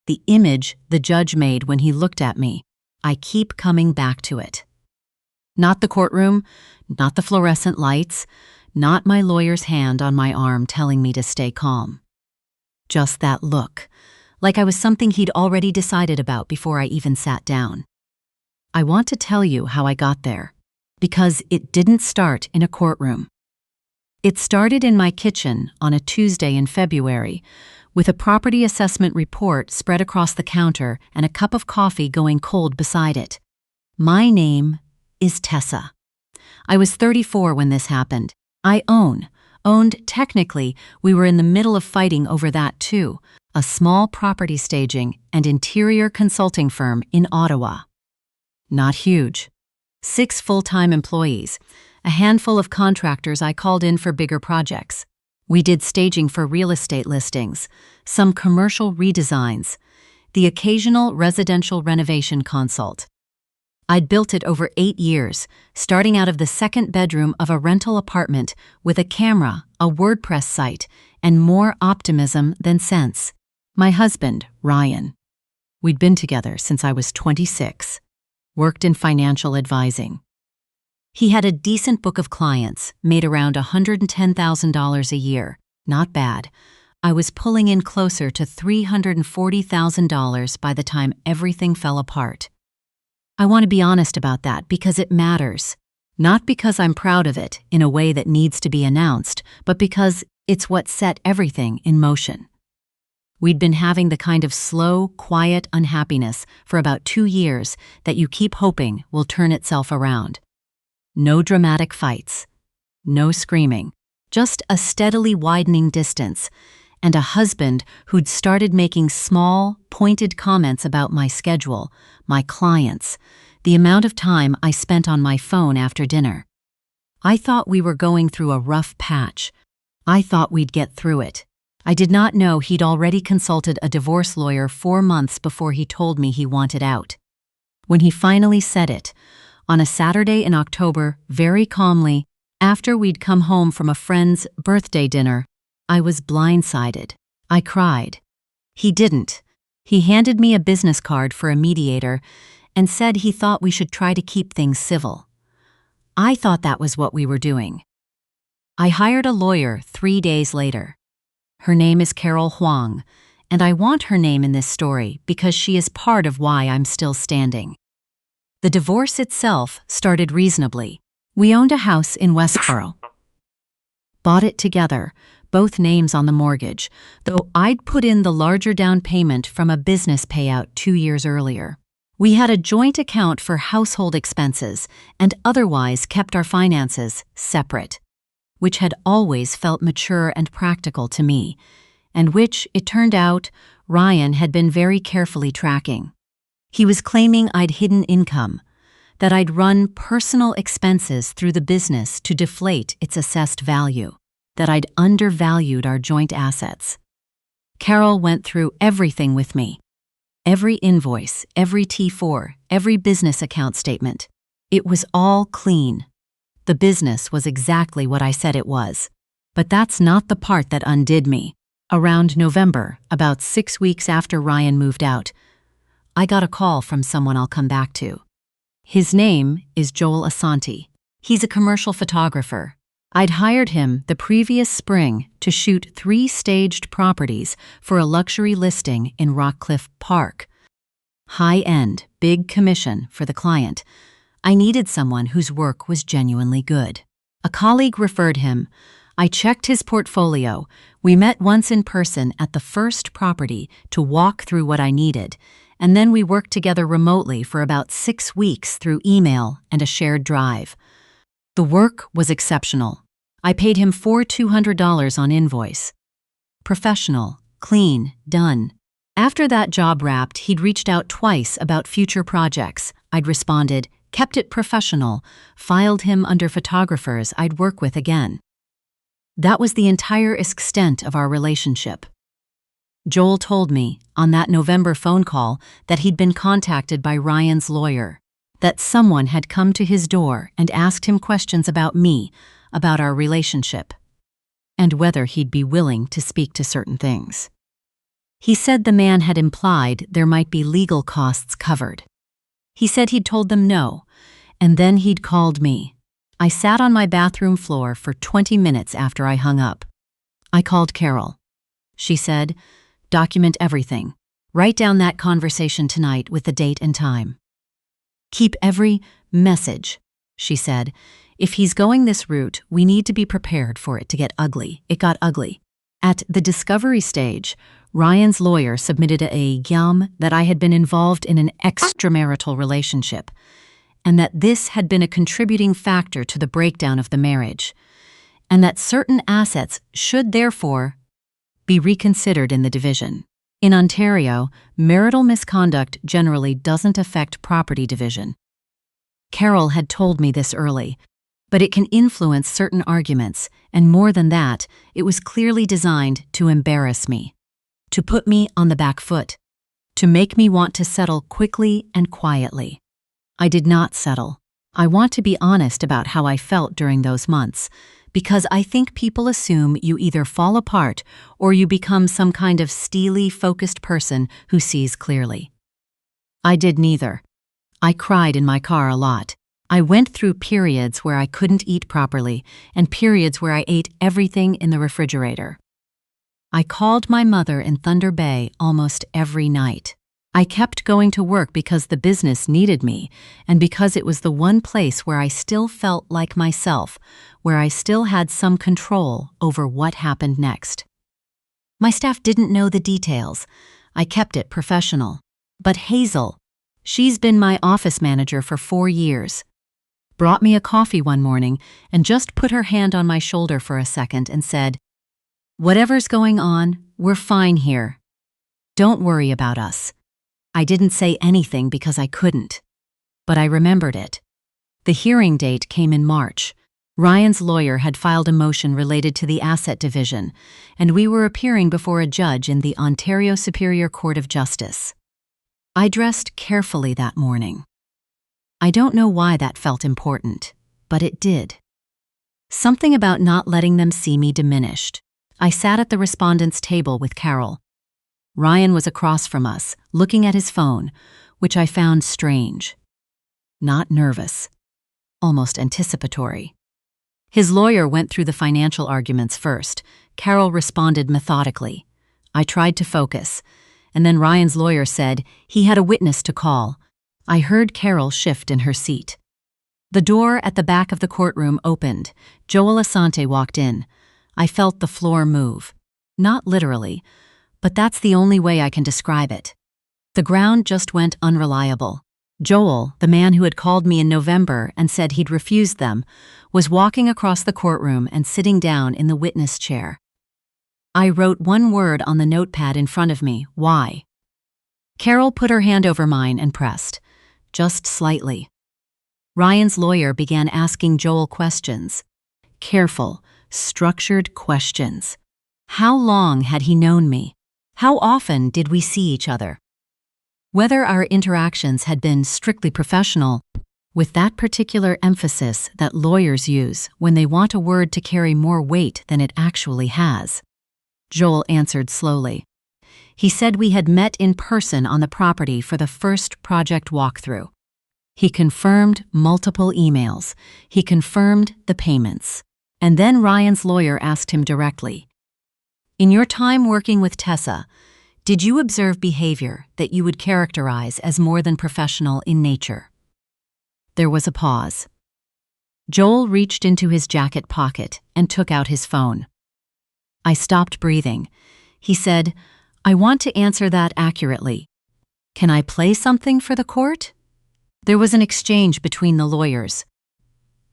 The image the judge made when he looked at me. I keep coming back to it. Not the courtroom, not the fluorescent lights, not my lawyer's hand on my arm telling me to stay calm. Just that look, like I was something he'd already decided about before I even sat down. I want to tell you how I got there, because it didn't start in a courtroom. It started in my kitchen on a Tuesday in February, with a property assessment report spread across the counter and a cup of coffee going cold beside it. My name is Tessa. I was 34 when this happened. I owned. Technically, we were in the middle of fighting over that too, a small property staging and interior consulting firm in Ottawa. Not huge. 6 full-time employees, a handful of contractors I called in for bigger projects. We did staging for real estate listings, some commercial redesigns, the occasional residential renovation consult. I'd built it over 8 years, starting out of the second bedroom of a rental apartment with a camera, a WordPress site, and more optimism than sense. My husband, Ryan. We'd been together since I was 26, worked in financial advising. He had a decent book of clients, made around $110,000 a year. Not bad. I was pulling in closer to $340,000 by the time everything fell apart. I want to be honest about that because it matters. Not because I'm proud of it in a way that needs to be announced, but because it's what set everything in motion. We'd been having the kind of slow, quiet unhappiness for about 2 years that you keep hoping will turn itself around. No dramatic fights, no screaming, just a steadily widening distance, and a husband who'd started making small, pointed comments about my schedule, my clients, the amount of time I spent on my phone after dinner. I thought we were going through a rough patch. I thought we'd get through it. I did not know he'd already consulted a divorce lawyer 4 months before he told me he wanted out. When he finally said it, on a Saturday in October, very calmly, after we'd come home from a friend's birthday dinner, I was blindsided. I cried. He didn't. He handed me a business card for a mediator and said he thought we should try to keep things civil. I thought that was what we were doing. I hired a lawyer 3 days later. Her name is Carol Huang, and I want her name in this story because she is part of why I'm still standing. The divorce itself started reasonably. We owned a house in Westboro. Bought it together, both names on the mortgage, though I'd put in the larger down payment from a business payout 2 years earlier. We had a joint account for household expenses and otherwise kept our finances separate, which had always felt mature and practical to me, and which, it turned out, Ryan had been very carefully tracking. He was claiming I'd hidden income, that I'd run personal expenses through the business to deflate its assessed value, that I'd undervalued our joint assets. Carol went through everything with me. Every invoice, every T4, every business account statement. It was all clean. The business was exactly what I said it was. But that's not the part that undid me. Around November, about 6 weeks after Ryan moved out, I got a call from someone I'll come back to. His name is Joel Asante. He's a commercial photographer. I'd hired him the previous spring to shoot 3 staged properties for a luxury listing in Rockcliffe Park. High-end, big commission for the client. I needed someone whose work was genuinely good. A colleague referred him. I checked his portfolio. We met once in person at the first property to walk through what I needed, and then we worked together remotely for about 6 weeks through email and a shared drive. The work was exceptional. I paid him $200 on invoice. Professional, clean, done. After that job wrapped, he'd reached out twice about future projects. I'd responded, kept it professional, filed him under photographers I'd work with again. That was the entire extent of our relationship. Joel told me, on that November phone call, that he'd been contacted by Ryan's lawyer, that someone had come to his door and asked him questions about me, about our relationship, and whether he'd be willing to speak to certain things. He said the man had implied there might be legal costs covered. He said he'd told them no, and then he'd called me. I sat on my bathroom floor for 20 minutes after I hung up. I called Carol. She said, "Document everything. Write down that conversation tonight with the date and time. Keep every message," she said. "If he's going this route, we need to be prepared for it to get ugly." It got ugly. At the discovery stage, Ryan's lawyer submitted a YAM that I had been involved in an extramarital relationship, and that this had been a contributing factor to the breakdown of the marriage, and that certain assets should therefore be reconsidered in the division. In Ontario, marital misconduct generally doesn't affect property division. Carol had told me this early, but it can influence certain arguments, and more than that, it was clearly designed to embarrass me, to put me on the back foot, to make me want to settle quickly and quietly. I did not settle. I want to be honest about how I felt during those months, because I think people assume you either fall apart or you become some kind of steely, focused person who sees clearly. I did neither. I cried in my car a lot. I went through periods where I couldn't eat properly and periods where I ate everything in the refrigerator. I called my mother in Thunder Bay almost every night. I kept going to work because the business needed me and because it was the one place where I still felt like myself, where I still had some control over what happened next. My staff didn't know the details. I kept it professional. But Hazel, she's been my office manager for 4 years, brought me a coffee one morning and just put her hand on my shoulder for a second and said, "Whatever's going on, we're fine here. Don't worry about us." I didn't say anything because I couldn't, but I remembered it. The hearing date came in March. Ryan's lawyer had filed a motion related to the asset division, and we were appearing before a judge in the Ontario Superior Court of Justice. I dressed carefully that morning. I don't know why that felt important, but it did. Something about not letting them see me diminished. I sat at the respondent's table with Carol. Ryan was across from us, looking at his phone, which I found strange. Not nervous, almost anticipatory. His lawyer went through the financial arguments first. Carol responded methodically. I tried to focus, and then Ryan's lawyer said he had a witness to call. I heard Carol shift in her seat. The door at the back of the courtroom opened. Joel Asante walked in. I felt the floor move. Not literally, but that's the only way I can describe it. The ground just went unreliable. Joel, the man who had called me in November and said he'd refused them, was walking across the courtroom and sitting down in the witness chair. I wrote one word on the notepad in front of me, "Why?" Carol put her hand over mine and pressed, just slightly. Ryan's lawyer began asking Joel questions. Careful, structured questions. How long had he known me? How often did we see each other? Whether our interactions had been strictly professional, with that particular emphasis that lawyers use when they want a word to carry more weight than it actually has. Joel answered slowly. He said we had met in person on the property for the first project walkthrough. He confirmed multiple emails. He confirmed the payments. And then Ryan's lawyer asked him directly, "In your time working with Tessa, did you observe behavior that you would characterize as more than professional in nature?" There was a pause. Joel reached into his jacket pocket and took out his phone. I stopped breathing. He said, "I want to answer that accurately. Can I play something for the court?" There was an exchange between the lawyers.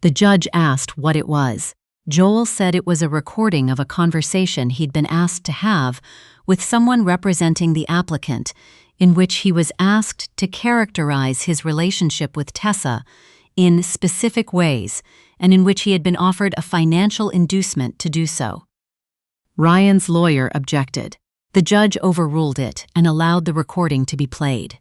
The judge asked what it was. Joel said it was a recording of a conversation he'd been asked to have with someone representing the applicant, in which he was asked to characterize his relationship with Tessa in specific ways, and in which he had been offered a financial inducement to do so. Ryan's lawyer objected. The judge overruled it and allowed the recording to be played.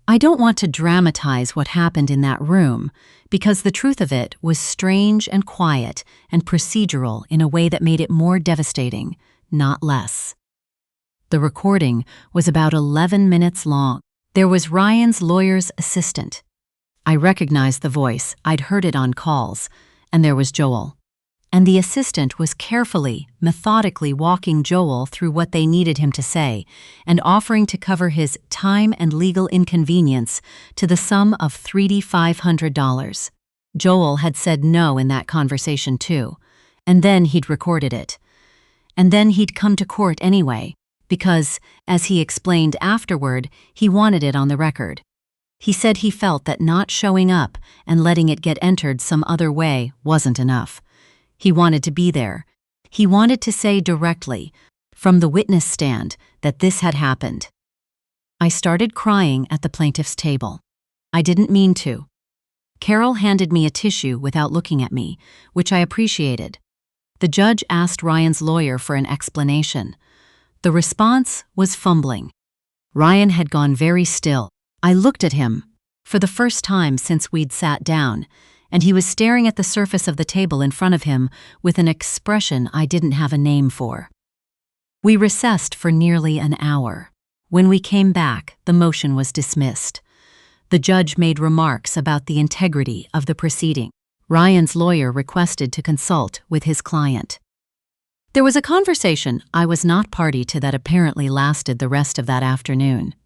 I don't want to dramatize what happened in that room, because the truth of it was strange and quiet and procedural in a way that made it more devastating, not less. The recording was about 11 minutes long. There was Ryan's lawyer's assistant. I recognized the voice, I'd heard it on calls, and there was Joel. And the assistant was carefully, methodically walking Joel through what they needed him to say and offering to cover his time and legal inconvenience to the sum of $3,500. Joel had said no in that conversation too, and then he'd recorded it. And then he'd come to court anyway, because, as he explained afterward, he wanted it on the record. He said he felt that not showing up and letting it get entered some other way wasn't enough. He wanted to be there. He wanted to say directly, from the witness stand, that this had happened. I started crying at the plaintiff's table. I didn't mean to. Carol handed me a tissue without looking at me, which I appreciated. The judge asked Ryan's lawyer for an explanation. The response was fumbling. Ryan had gone very still. I looked at him, for the first time since we'd sat down, and he was staring at the surface of the table in front of him with an expression I didn't have a name for. We recessed for nearly an hour. When we came back, the motion was dismissed. The judge made remarks about the integrity of the proceeding. Ryan's lawyer requested to consult with his client. There was a conversation I was not party to that apparently lasted the rest of that afternoon.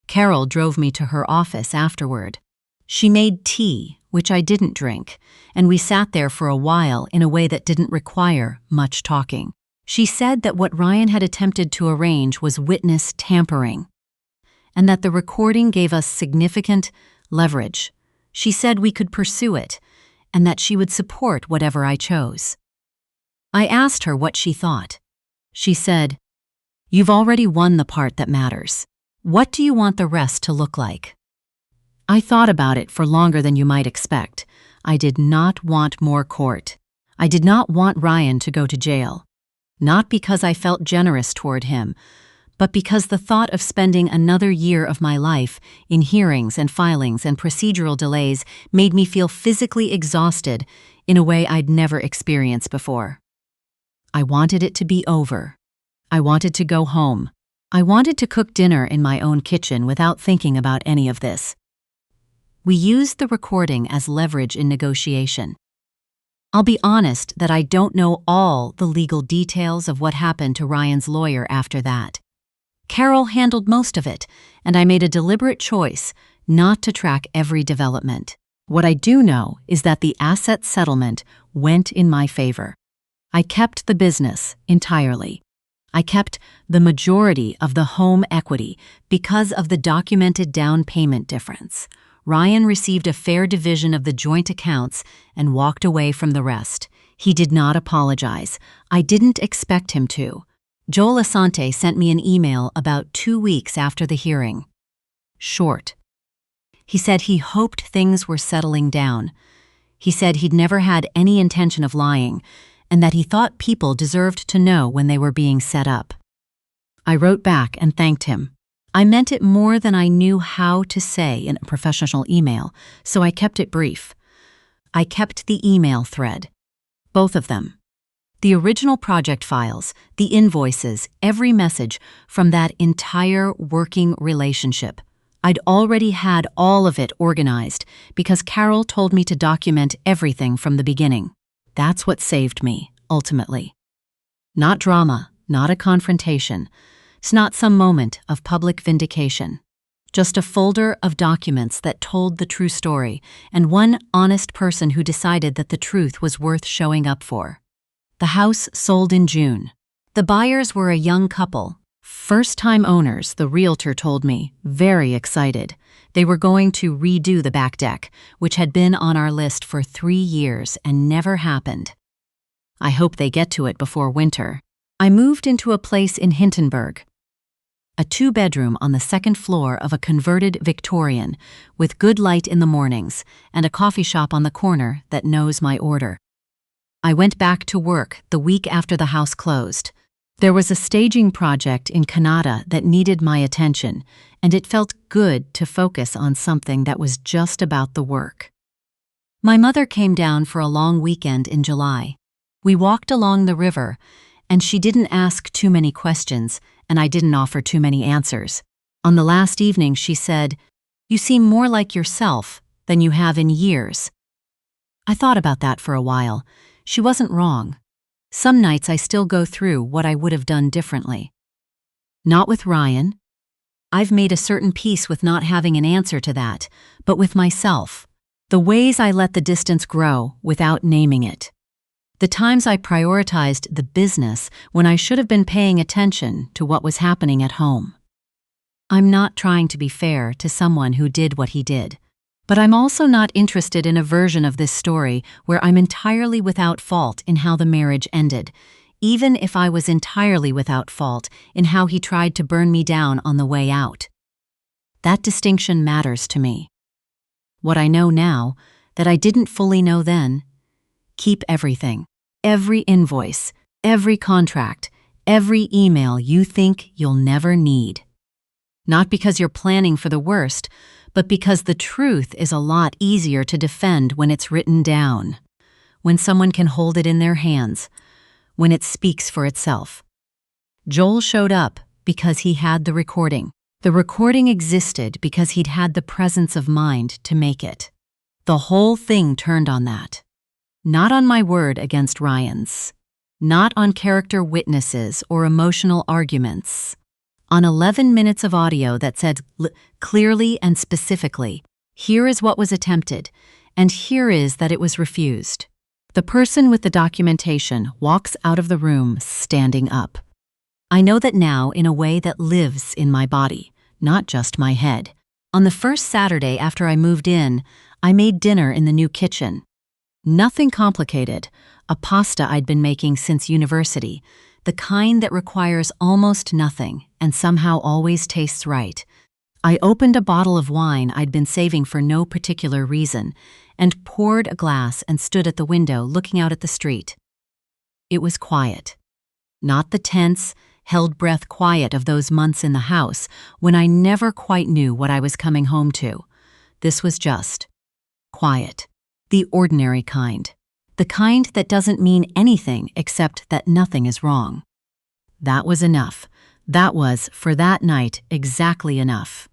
Carol drove me to her office afterward. She made tea, which I didn't drink, and we sat there for a while in a way that didn't require much talking. She said that what Ryan had attempted to arrange was witness tampering, and that the recording gave us significant leverage. She said we could pursue it, and that she would support whatever I chose. I asked her what she thought. She said, "You've already won the part that matters. What do you want the rest to look like?" I thought about it for longer than you might expect. I did not want more court. I did not want Ryan to go to jail. Not because I felt generous toward him, but because the thought of spending another year of my life in hearings and filings and procedural delays made me feel physically exhausted in a way I'd never experienced before. I wanted it to be over. I wanted to go home. I wanted to cook dinner in my own kitchen without thinking about any of this. We used the recording as leverage in negotiation. I'll be honest that I don't know all the legal details of what happened to Ryan's lawyer after that. Carol handled most of it, and I made a deliberate choice not to track every development. What I do know is that the asset settlement went in my favor. I kept the business entirely. I kept the majority of the home equity because of the documented down payment difference. Ryan received a fair division of the joint accounts and walked away from the rest. He did not apologize. I didn't expect him to. Joel Asante sent me an email about 2 weeks after the hearing. Short. He said he hoped things were settling down. He said he'd never had any intention of lying, and that he thought people deserved to know when they were being set up. I wrote back and thanked him. I meant it more than I knew how to say in a professional email, so I kept it brief. I kept the email thread. Both of them. The original project files, the invoices, every message from that entire working relationship. I'd already had all of it organized because Carol told me to document everything from the beginning. That's what saved me, ultimately. Not drama, not a confrontation. It's not some moment of public vindication. Just a folder of documents that told the true story, and one honest person who decided that the truth was worth showing up for. The house sold in June. The buyers were a young couple. First-time owners, the realtor told me, very excited. They were going to redo the back deck, which had been on our list for 3 years and never happened. I hope they get to it before winter. I moved into a place in Hintonburg, a 2-bedroom on the 2nd floor of a converted Victorian with good light in the mornings and a coffee shop on the corner that knows my order. I went back to work the week after the house closed. There was a staging project in Canada that needed my attention, and it felt good to focus on something that was just about the work. My mother came down for a long weekend in July. We walked along the river, and she didn't ask too many questions and I didn't offer too many answers. On the last evening, she said, "You seem more like yourself than you have in years." I thought about that for a while. She wasn't wrong. Some nights I still go through what I would have done differently. Not with Ryan. I've made a certain peace with not having an answer to that, but with myself. The ways I let the distance grow without naming it. The times I prioritized the business when I should have been paying attention to what was happening at home. I'm not trying to be fair to someone who did what he did, but I'm also not interested in a version of this story where I'm entirely without fault in how the marriage ended, even if I was entirely without fault in how he tried to burn me down on the way out. That distinction matters to me. What I know now, that I didn't fully know then: keep everything, every invoice, every contract, every email you think you'll never need. Not because you're planning for the worst, but because the truth is a lot easier to defend when it's written down, when someone can hold it in their hands, when it speaks for itself. Joel showed up because he had the recording. The recording existed because he'd had the presence of mind to make it. The whole thing turned on that. Not on my word against Ryan's. Not on character witnesses or emotional arguments. On 11 minutes of audio that said clearly and specifically, here is what was attempted, and here is that it was refused. The person with the documentation walks out of the room standing up. I know that now in a way that lives in my body, not just my head. On the first Saturday after I moved in, I made dinner in the new kitchen. Nothing complicated, a pasta I'd been making since university, the kind that requires almost nothing and somehow always tastes right. I opened a bottle of wine I'd been saving for no particular reason and poured a glass and stood at the window looking out at the street. It was quiet. Not the tense, held breath quiet of those months in the house when I never quite knew what I was coming home to. This was just quiet. The ordinary kind. The kind that doesn't mean anything except that nothing is wrong. That was enough. That was, for that night, exactly enough.